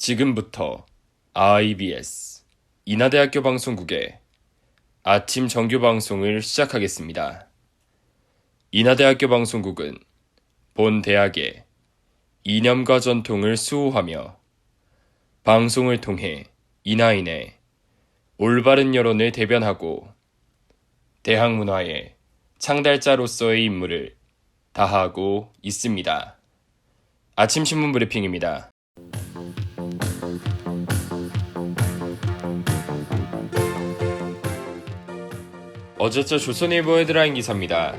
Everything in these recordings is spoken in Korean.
지금부터 IBS 인하대학교 방송국의 아침 정규 방송을 시작하겠습니다. 인하대학교 방송국은 본 대학의 이념과 전통을 수호하며 방송을 통해 인하인의 올바른 여론을 대변하고 대학 문화의 창달자로서의 임무를 다하고 있습니다. 아침 신문 브리핑입니다. 어제자 조선일보 헤드라인 기사입니다.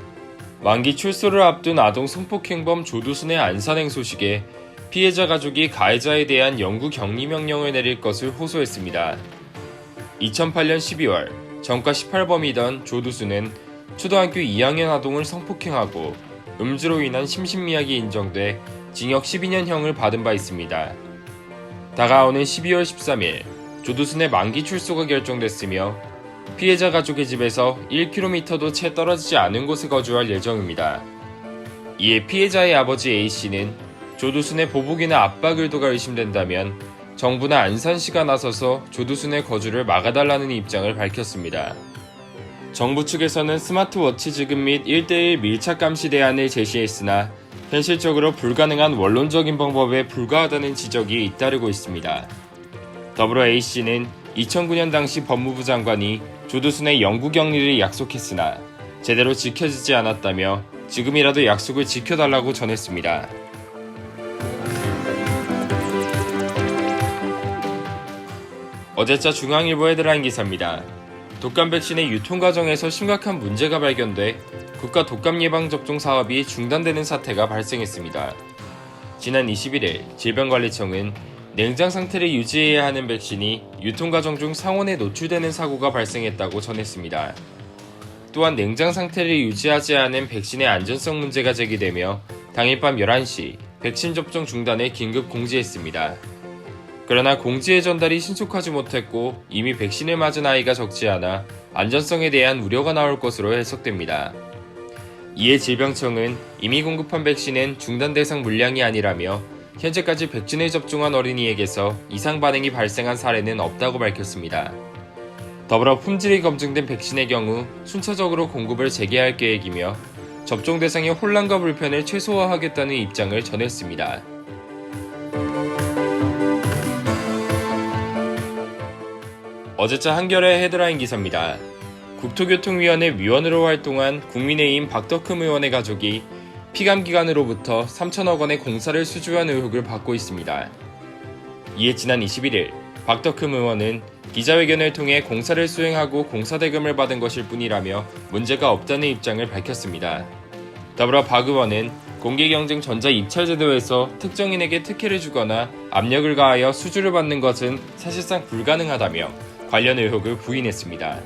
만기 출소를 앞둔 아동 성폭행범 조두순의 안산행 소식에 피해자 가족이 가해자에 대한 영구 격리 명령을 내릴 것을 호소했습니다. 2008년 12월 전과 18범이던 조두순은 초등학교 2학년 아동을 성폭행하고 음주로 인한 심신미약이 인정돼 징역 12년형을 받은 바 있습니다. 다가오는 12월 13일 조두순의 만기 출소가 결정됐으며 피해자 가족의 집에서 1km도 채 떨어지지 않은 곳에 거주할 예정입니다. 이에 피해자의 아버지 A씨는 조두순의 보복이나 압박 의도가 의심된다면 정부나 안산시가 나서서 조두순의 거주를 막아달라는 입장을 밝혔습니다. 정부 측에서는 스마트워치 지급 및 1:1 밀착 감시 대안을 제시했으나 현실적으로 불가능한 원론적인 방법에 불과하다는 지적이 잇따르고 있습니다. 더불어 A씨는 2009년 당시 법무부 장관이 조두순의 영구 격리를 약속했으나 제대로 지켜지지 않았다며 지금이라도 약속을 지켜달라고 전했습니다. 어제자 중앙일보 헤드라인 기사입니다. 독감 백신의 유통 과정에서 심각한 문제가 발견돼 국가 독감 예방 접종 사업이 중단되는 사태가 발생했습니다. 지난 21일 질병관리청은 냉장 상태를 유지해야 하는 백신이 유통 과정 중 상온에 노출되는 사고가 발생했다고 전했습니다. 또한 냉장 상태를 유지하지 않은 백신의 안전성 문제가 제기되며 당일 밤 11시 백신 접종 중단을 긴급 공지했습니다. 그러나 공지의 전달이 신속하지 못했고 이미 백신을 맞은 아이가 적지 않아 안전성에 대한 우려가 나올 것으로 해석됩니다. 이에 질병청은 이미 공급한 백신은 중단 대상 물량이 아니라며 현재까지 백신을 접종한 어린이에게서 이상 반응이 발생한 사례는 없다고 밝혔습니다. 더불어 품질이 검증된 백신의 경우 순차적으로 공급을 재개할 계획이며 접종 대상의 혼란과 불편을 최소화하겠다는 입장을 전했습니다. 어제자 한겨레 헤드라인 기사입니다. 국토교통위원회 위원으로 활동한 국민의힘 박덕흠 의원의 가족이 피감기관으로부터 3천억 원의 공사를 수주한 의혹을 받고 있습니다. 이에 지난 21일 박덕흠 의원은 기자회견을 통해 공사를 수행하고 공사대금을 받은 것일 뿐이라며 문제가 없다는 입장을 밝혔습니다. 더불어 박 의원은 공개경쟁 전자입찰제도에서 특정인에게 특혜를 주거나 압력을 가하여 수주를 받는 것은 사실상 불가능하다며 관련 의혹을 부인했습니다.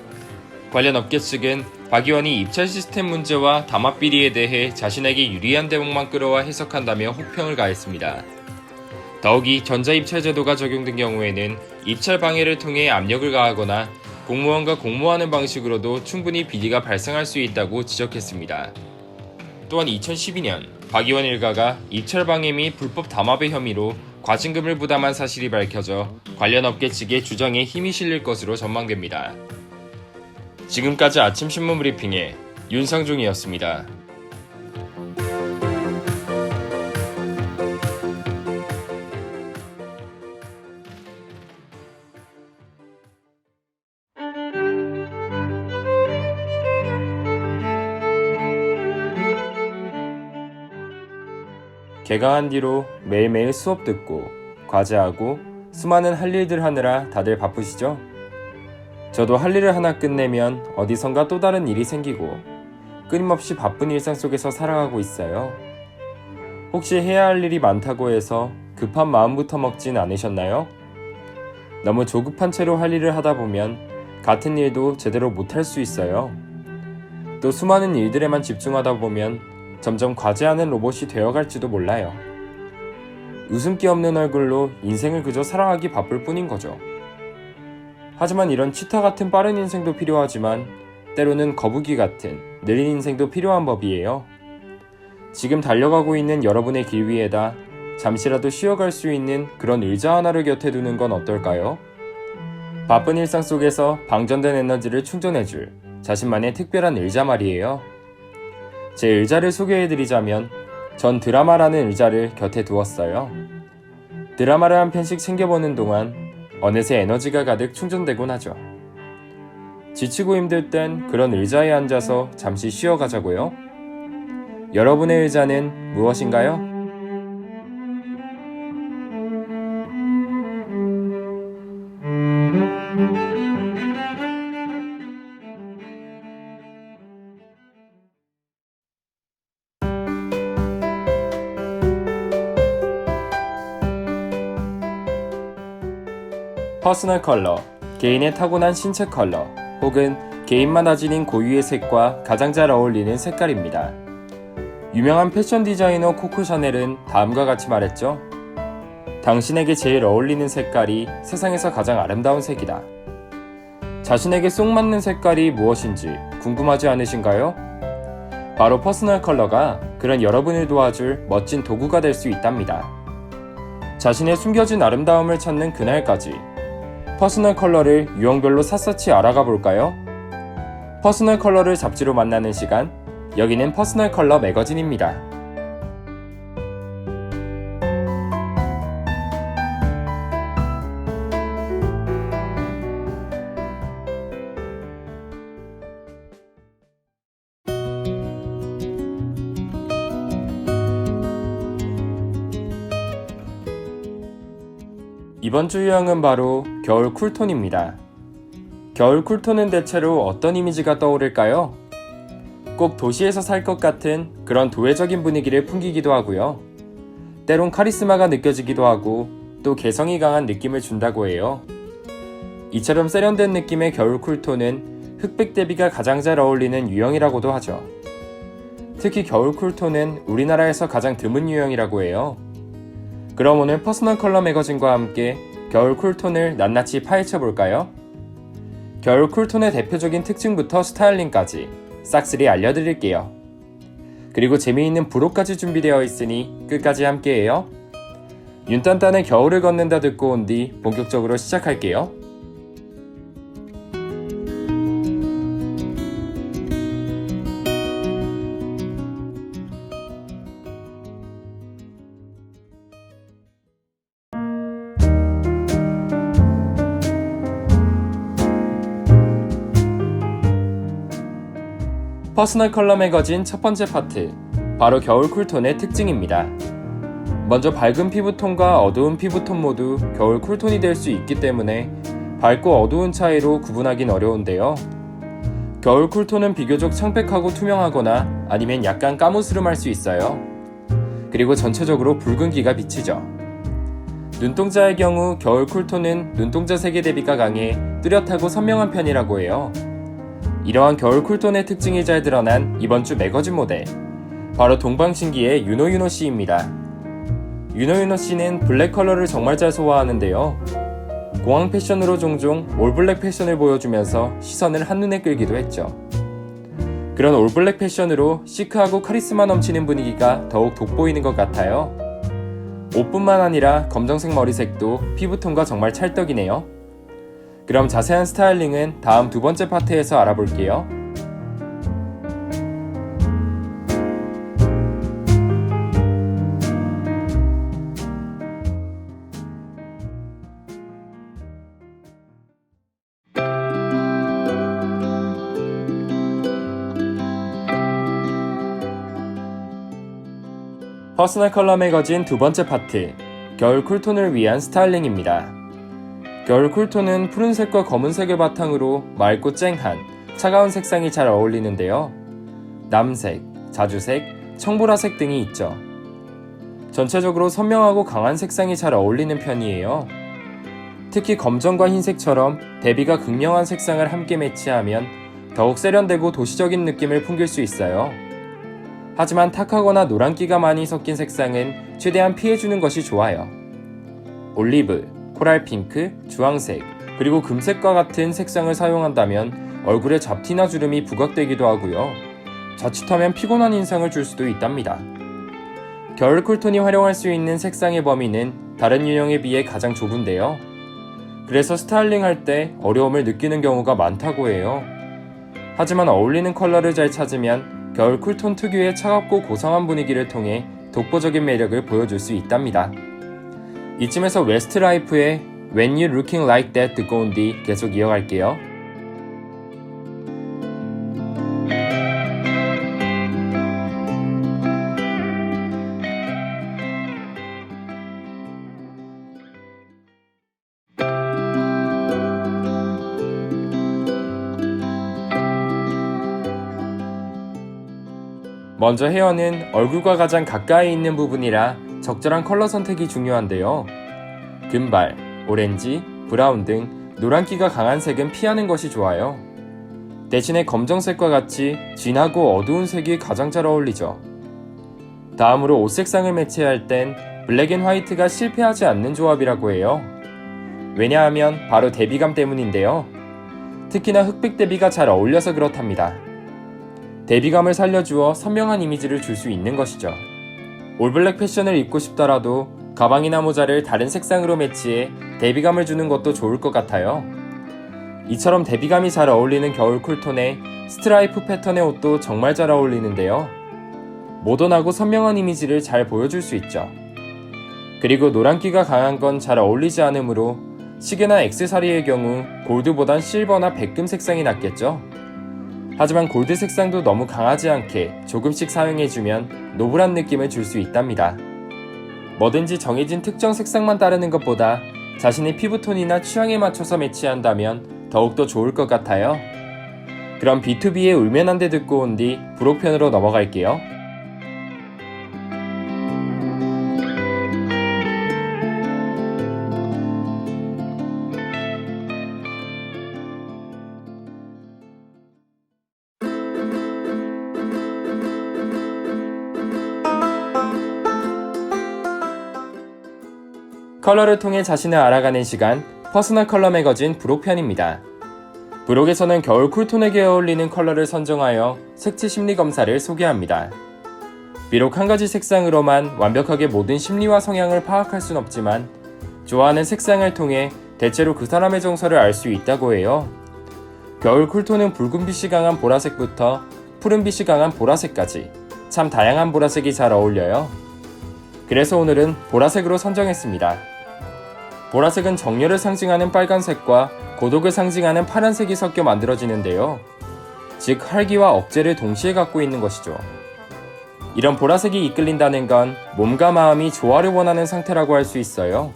관련 업계 측은 박 의원이 입찰 시스템 문제와 담합 비리에 대해 자신에게 유리한 대목만 끌어와 해석한다며 혹평을 가했습니다. 더욱이 전자입찰 제도가 적용된 경우에는 입찰 방해를 통해 압력을 가하거나 공무원과 공모하는 방식으로도 충분히 비리가 발생할 수 있다고 지적했습니다. 또한 2012년 박 의원 일가가 입찰 방해 및 불법 담합의 혐의로 과징금을 부담한 사실이 밝혀져 관련 업계 측의 주장에 힘이 실릴 것으로 전망됩니다. 지금까지 아침 신문 브리핑의 윤상중이었습니다. 개강한 뒤로 매일매일 수업 듣고 과제하고 수많은 할 일들 하느라 다들 바쁘시죠? 저도 할 일을 하나 끝내면 어디선가 또 다른 일이 생기고 끊임없이 바쁜 일상 속에서 살아가고 있어요. 혹시 해야 할 일이 많다고 해서 급한 마음부터 먹진 않으셨나요? 너무 조급한 채로 할 일을 하다 보면 같은 일도 제대로 못할 수 있어요. 또 수많은 일들에만 집중하다 보면 점점 과제하는 로봇이 되어갈지도 몰라요. 웃음기 없는 얼굴로 인생을 그저 살아가기 바쁠 뿐인 거죠. 하지만 이런 치타 같은 빠른 인생도 필요하지만 때로는 거북이 같은 느린 인생도 필요한 법이에요. 지금 달려가고 있는 여러분의 길 위에다 잠시라도 쉬어갈 수 있는 그런 의자 하나를 곁에 두는 건 어떨까요? 바쁜 일상 속에서 방전된 에너지를 충전해줄 자신만의 특별한 의자 말이에요. 제 의자를 소개해드리자면 전 드라마라는 의자를 곁에 두었어요. 드라마를 한 편씩 챙겨보는 동안 어느새 에너지가 가득 충전되곤 하죠. 지치고 힘들 땐 그런 의자에 앉아서 잠시 쉬어가자고요. 여러분의 의자는 무엇인가요? 퍼스널 컬러, 개인의 타고난 신체 컬러, 혹은 개인마다 지닌 고유의 색과 가장 잘 어울리는 색깔입니다. 유명한 패션 디자이너 코코 샤넬은 다음과 같이 말했죠. 당신에게 제일 어울리는 색깔이 세상에서 가장 아름다운 색이다. 자신에게 쏙 맞는 색깔이 무엇인지 궁금하지 않으신가요? 바로 퍼스널 컬러가 그런 여러분을 도와줄 멋진 도구가 될 수 있답니다. 자신의 숨겨진 아름다움을 찾는 그날까지 퍼스널 컬러를 유형별로 샅샅이 알아가 볼까요? 퍼스널 컬러를 잡지로 만나는 시간, 여기는 퍼스널 컬러 매거진입니다. 이번 주 유형은 바로 겨울 쿨톤입니다. 겨울 쿨톤은 대체로 어떤 이미지가 떠오를까요? 꼭 도시에서 살 것 같은 그런 도회적인 분위기를 풍기기도 하고요. 때론 카리스마가 느껴지기도 하고 또 개성이 강한 느낌을 준다고 해요. 이처럼 세련된 느낌의 겨울 쿨톤은 흑백 대비가 가장 잘 어울리는 유형이라고도 하죠. 특히 겨울 쿨톤은 우리나라에서 가장 드문 유형이라고 해요. 그럼 오늘 퍼스널 컬러 매거진과 함께 겨울 쿨톤을 낱낱이 파헤쳐 볼까요? 겨울 쿨톤의 대표적인 특징부터 스타일링까지 싹쓸이 알려드릴게요. 그리고 재미있는 부록까지 준비되어 있으니 끝까지 함께해요. 윤딴딴의 겨울을 걷는다 듣고 온 뒤 본격적으로 시작할게요. 퍼스널 컬러 매거진 첫 번째 파트, 바로 겨울 쿨톤의 특징입니다. 먼저 밝은 피부톤과 어두운 피부톤 모두 겨울 쿨톤이 될 수 있기 때문에 밝고 어두운 차이로 구분하긴 어려운데요. 겨울 쿨톤은 비교적 창백하고 투명하거나 아니면 약간 까무스름할 수 있어요. 그리고 전체적으로 붉은기가 비치죠. 눈동자의 경우 겨울 쿨톤은 눈동자 색의 대비가 강해 뚜렷하고 선명한 편이라고 해요. 이러한 겨울 쿨톤의 특징이 잘 드러난 이번 주 매거진 모델, 바로 동방신기의 윤호윤호 씨입니다. 윤호윤호 씨는 블랙 컬러를 정말 잘 소화하는데요. 공항 패션으로 종종 올블랙 패션을 보여주면서 시선을 한눈에 끌기도 했죠. 그런 올블랙 패션으로 시크하고 카리스마 넘치는 분위기가 더욱 돋보이는 것 같아요. 옷뿐만 아니라 검정색 머리색도 피부톤과 정말 찰떡이네요. 그럼 자세한 스타일링은 다음 두 번째 파트에서 알아볼게요. 퍼스널 컬러 매거진 두 번째 파트, 겨울 쿨톤을 위한 스타일링입니다. 겨울 쿨톤은 푸른색과 검은색을 바탕으로 맑고 쨍한 차가운 색상이 잘 어울리는데요. 남색, 자주색, 청보라색 등이 있죠. 전체적으로 선명하고 강한 색상이 잘 어울리는 편이에요. 특히 검정과 흰색처럼 대비가 극명한 색상을 함께 매치하면 더욱 세련되고 도시적인 느낌을 풍길 수 있어요. 하지만 탁하거나 노란기가 많이 섞인 색상은 최대한 피해주는 것이 좋아요. 올리브, 코랄핑크, 주황색, 그리고 금색과 같은 색상을 사용한다면 얼굴에 잡티나 주름이 부각되기도 하고요. 자칫하면 피곤한 인상을 줄 수도 있답니다. 겨울 쿨톤이 활용할 수 있는 색상의 범위는 다른 유형에 비해 가장 좁은데요. 그래서 스타일링 할 때 어려움을 느끼는 경우가 많다고 해요. 하지만 어울리는 컬러를 잘 찾으면 겨울 쿨톤 특유의 차갑고 고상한 분위기를 통해 독보적인 매력을 보여줄 수 있답니다. 이쯤에서 웨스트라이프의 When You Looking Like That 듣고 온 뒤 계속 이어갈게요. 먼저 헤어는 얼굴과 가장 가까이 있는 부분이라 적절한 컬러 선택이 중요한데요. 금발, 오렌지, 브라운 등 노란기가 강한 색은 피하는 것이 좋아요. 대신에 검정색과 같이 진하고 어두운 색이 가장 잘 어울리죠. 다음으로 옷 색상을 매치할 땐 블랙 앤 화이트가 실패하지 않는 조합이라고 해요. 왜냐하면 바로 대비감 때문인데요. 특히나 흑백 대비가 잘 어울려서 그렇답니다. 대비감을 살려주어 선명한 이미지를 줄 수 있는 것이죠. 올블랙 패션을 입고 싶더라도 가방이나 모자를 다른 색상으로 매치해 대비감을 주는 것도 좋을 것 같아요. 이처럼 대비감이 잘 어울리는 겨울 쿨톤에 스트라이프 패턴의 옷도 정말 잘 어울리는데요. 모던하고 선명한 이미지를 잘 보여줄 수 있죠. 그리고 노란기가 강한 건 잘 어울리지 않으므로 시계나 액세서리의 경우 골드보단 실버나 백금 색상이 낫겠죠. 하지만 골드 색상도 너무 강하지 않게 조금씩 사용해주면 노블한 느낌을 줄 수 있답니다. 뭐든지 정해진 특정 색상만 따르는 것보다 자신의 피부톤이나 취향에 맞춰서 매치한다면 더욱더 좋을 것 같아요. 그럼 B2B의 울면 안 돼 듣고 온 뒤 브록편으로 넘어갈게요. 컬러를 통해 자신을 알아가는 시간, 퍼스널 컬러 매거진 브록편입니다. 브록에서는 겨울 쿨톤에게 어울리는 컬러를 선정하여 색채 심리 검사를 소개합니다. 비록 한 가지 색상으로만 완벽하게 모든 심리와 성향을 파악할 순 없지만 좋아하는 색상을 통해 대체로 그 사람의 정서를 알 수 있다고 해요. 겨울 쿨톤은 붉은빛이 강한 보라색부터 푸른빛이 강한 보라색까지 참 다양한 보라색이 잘 어울려요. 그래서 오늘은 보라색으로 선정했습니다. 보라색은 정열을 상징하는 빨간색과 고독을 상징하는 파란색이 섞여 만들어지는데요. 즉 활기와 억제를 동시에 갖고 있는 것이죠. 이런 보라색이 이끌린다는 건 몸과 마음이 조화를 원하는 상태라고 할 수 있어요.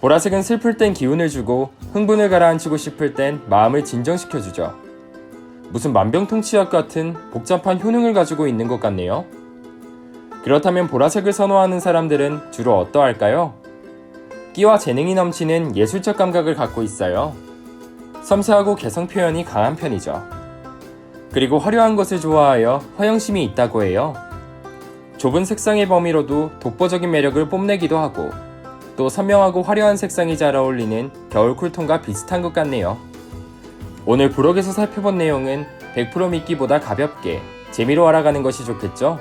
보라색은 슬플 땐 기운을 주고 흥분을 가라앉히고 싶을 땐 마음을 진정시켜주죠. 무슨 만병통치약 같은 복잡한 효능을 가지고 있는 것 같네요. 그렇다면 보라색을 선호하는 사람들은 주로 어떠할까요? 끼와 재능이 넘치는 예술적 감각을 갖고 있어요. 섬세하고 개성 표현이 강한 편이죠. 그리고 화려한 것을 좋아하여 허영심이 있다고 해요. 좁은 색상의 범위로도 독보적인 매력을 뽐내기도 하고 또 선명하고 화려한 색상이 잘 어울리는 겨울 쿨톤과 비슷한 것 같네요. 오늘 브록에서 살펴본 내용은 100% 믿기보다 가볍게 재미로 알아가는 것이 좋겠죠?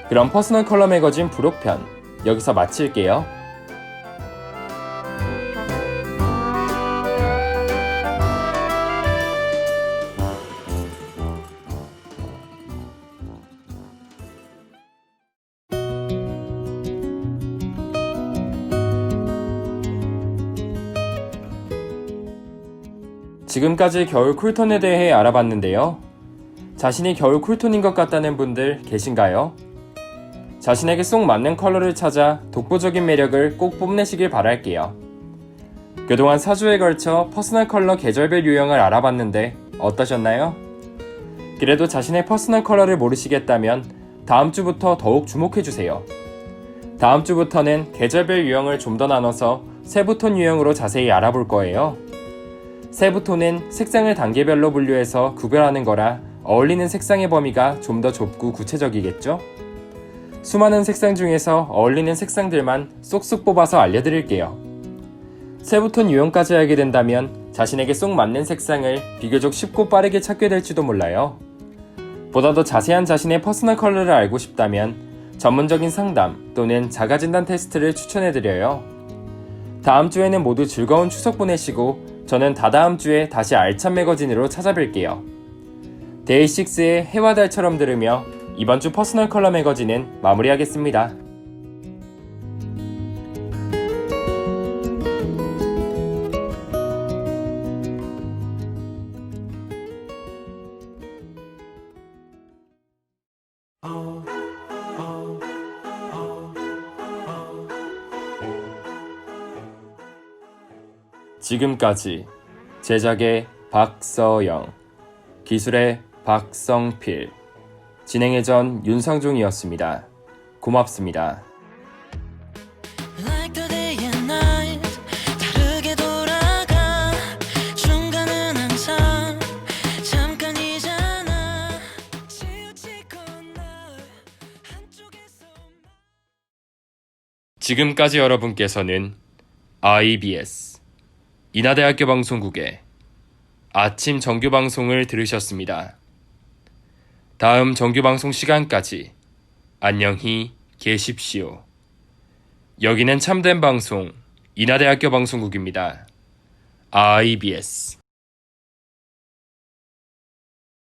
그럼 퍼스널 컬러 매거진 브록편 여기서 마칠게요. 지금까지 겨울 쿨톤에 대해 알아봤는데요. 자신이 겨울 쿨톤인 것 같다는 분들 계신가요? 자신에게 쏙 맞는 컬러를 찾아 독보적인 매력을 꼭 뽐내시길 바랄게요. 그동안 4주에 걸쳐 퍼스널 컬러 계절별 유형을 알아봤는데 어떠셨나요? 그래도 자신의 퍼스널 컬러를 모르시겠다면 다음 주부터 더욱 주목해주세요. 다음 주부터는 계절별 유형을 좀 더 나눠서 세부톤 유형으로 자세히 알아볼 거예요. 세부톤은 색상을 단계별로 분류해서 구별하는 거라 어울리는 색상의 범위가 좀 더 좁고 구체적이겠죠? 수많은 색상 중에서 어울리는 색상들만 쏙쏙 뽑아서 알려드릴게요. 세부톤 유형까지 알게 된다면 자신에게 쏙 맞는 색상을 비교적 쉽고 빠르게 찾게 될지도 몰라요. 보다 더 자세한 자신의 퍼스널 컬러를 알고 싶다면 전문적인 상담 또는 자가진단 테스트를 추천해드려요. 다음 주에는 모두 즐거운 추석 보내시고 저는 다다음 주에 다시 알찬 매거진으로 찾아뵐게요. 데이식스의 해와 달처럼 들으며 이번 주 퍼스널 컬러 매거진은 마무리하겠습니다. 지금까지 제작의 박서영, 기술의 박성필, 진행의 전 윤상중이었습니다. 고맙습니다. Like the day and night, 다르게 돌아가. 중간은 항상 잠깐이잖아. 치우치고 널 한쪽에서. 지금까지 여러분께서는 IBS 인하대학교 방송국의 아침 정규방송을 들으셨습니다. 다음 정규방송 시간까지 안녕히 계십시오. 여기는 참된 방송 인하대학교 방송국입니다. IBS